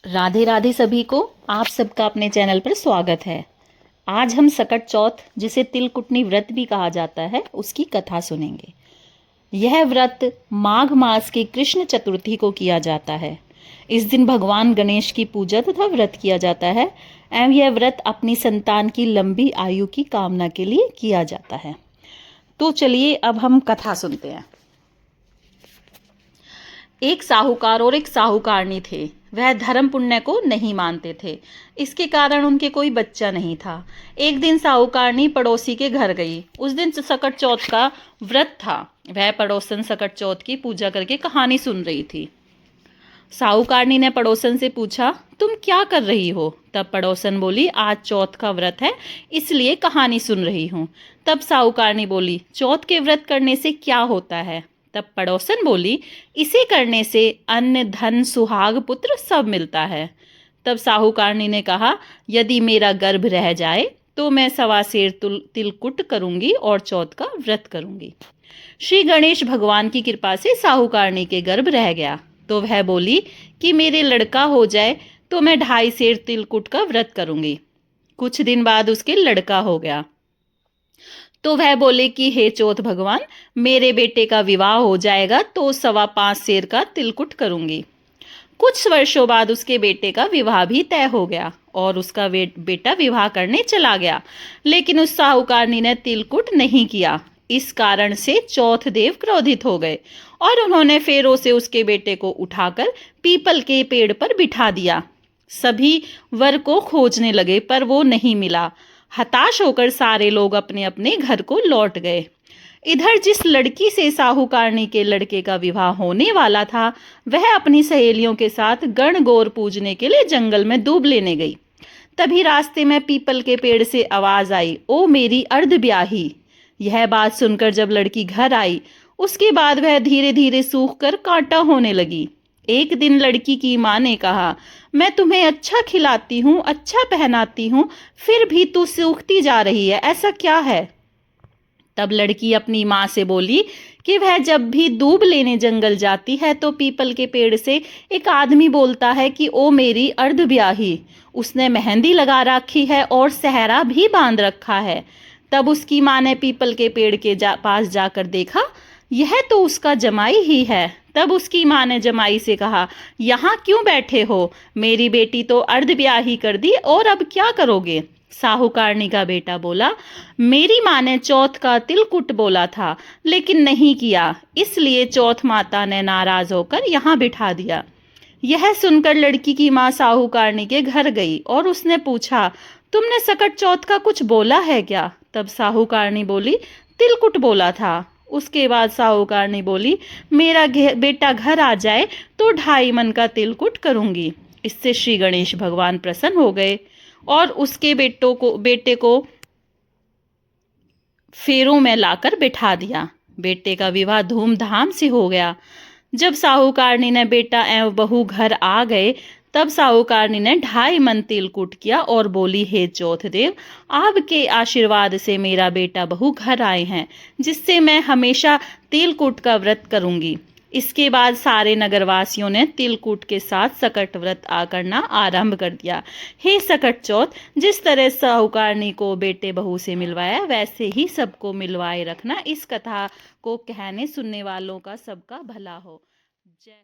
राधे राधे सभी को। आप सबका अपने चैनल पर स्वागत है। आज हम सकट चौथ, जिसे तिलकुटनी व्रत भी कहा जाता है, उसकी कथा सुनेंगे। यह व्रत माघ मास की कृष्ण चतुर्थी को किया जाता है। इस दिन भगवान गणेश की पूजा तथा व्रत किया जाता है एवं यह व्रत अपनी संतान की लंबी आयु की कामना के लिए किया जाता है। तो चलिए अब हम कथा सुनते हैं। एक साहूकार और एक साहूकारनी थे। वह धर्म पुण्य को नहीं मानते थे। इसके कारण उनके कोई बच्चा नहीं था। एक दिन साहूकारनी पड़ोसी के घर गई। उस दिन सकट चौथ का व्रत था। वह पड़ोसन सकट चौथ की पूजा करके कहानी सुन रही थी। साहूकारनी ने पड़ोसन से पूछा, तुम क्या कर रही हो? तब पड़ोसन बोली, आज चौथ का व्रत है, इसलिए कहानी सुन रही हूँ। तब साहूकारनी बोली, चौथ के व्रत करने से क्या होता है? तब पड़ोसन बोली, इसे करने से अन्न धन सुहाग पुत्र सब मिलता है। तब साहूकारनी ने कहा, यदि मेरा गर्भ रह जाए तो मैं 1.25 सेर तिलकुट करूंगी और चौथ का व्रत करूंगी। श्री गणेश भगवान की कृपा से साहूकारनी के गर्भ रह गया। तो वह बोली कि मेरे लड़का हो जाए तो मैं 2.5 सेर तिलकुट का व्रत करूंगी। कुछ दिन बाद उसके लड़का हो गया। तो वह बोले कि हे चौथ भगवान, मेरे बेटे का विवाह हो जाएगा तो 5.25 सेर का तिलकुट करूंगी। कुछ वर्षों बाद उसके बेटे का विवाह भी तय हो गया और उसका बेटा विवाह करने चला गया, लेकिन उस साहूकारनी ने तिलकुट नहीं किया। इस कारण से चौथ देव क्रोधित हो गए और उन्होंने फेरों से उसके बेटे को उठाकर पीपल के पेड़ पर बिठा दिया। सभी वर को खोजने लगे पर वो नहीं मिला। हताश होकर सारे लोग अपने अपने घर को लौट गए। इधर जिस लड़की से साहूकारनी के लड़के का विवाह होने वाला था, वह अपनी सहेलियों के साथ गणगौर पूजने के लिए जंगल में दूब लेने गई। तभी रास्ते में पीपल के पेड़ से आवाज आई, ओ मेरी अर्ध ब्याही। यह बात सुनकर जब लड़की घर आई, उसके बाद वह धीरे धीरे सूख कर कांटा होने लगी। एक दिन लड़की की माँ ने कहा, मैं तुम्हें अच्छा खिलाती हूँ, अच्छा पहनाती हूँ, फिर भी तू सूखती जा रही है, ऐसा क्या है? तब लड़की अपनी माँ से बोली कि वह जब भी दूब लेने जंगल जाती है तो पीपल के पेड़ से एक आदमी बोलता है कि ओ मेरी अर्ध ब्याही। उसने मेहंदी लगा रखी है और सेहरा भी बांध रखा है। तब उसकी माँ ने पीपल के पेड़ के पास जाकर देखा, यह तो उसका जमाई ही है। तब उसकी माँ ने जमाई से कहा, यहाँ क्यों बैठे हो? मेरी बेटी तो अर्ध ब्याही कर दी और अब क्या करोगे? साहूकारनी का बेटा बोला, मेरी माँ ने चौथ का तिलकुट बोला था लेकिन नहीं किया, इसलिए चौथ माता ने नाराज होकर यहाँ बिठा दिया। यह सुनकर लड़की की माँ साहूकारनी के घर गई और उसने पूछा, तुमने सकट चौथ का कुछ बोला है क्या? तब साहूकारनी बोली, तिलकुट बोला था। उसके बाद साहूकारनी बोली, मेरा बेटा घर आ जाए तो 2.5 मन का तिलकुट करूंगी। इससे श्री गणेश भगवान प्रसन्न हो गए और उसके बेटे को फेरों में लाकर बिठा दिया। बेटे का विवाह धूमधाम से हो गया। जब साहूकारनी ने बेटा एवं बहू घर आ गए, तब साहूकारनी ने 2.5 मन तिलकुट किया और बोली, हे चौथदेव, आपके आशीर्वाद से मेरा बेटा बहू घर आए हैं, जिससे मैं हमेशा तिलकुट का व्रत करूंगी। इसके बाद सारे नगरवासियों ने तिलकुट के साथ सकट व्रत करना आरंभ कर दिया। हे सकट चौथ, जिस तरह साहूकारनी को बेटे बहू से मिलवाया, वैसे ही सबको मिलवाए रखना। इस कथा को कहने सुनने वालों का सबका भला हो। जय।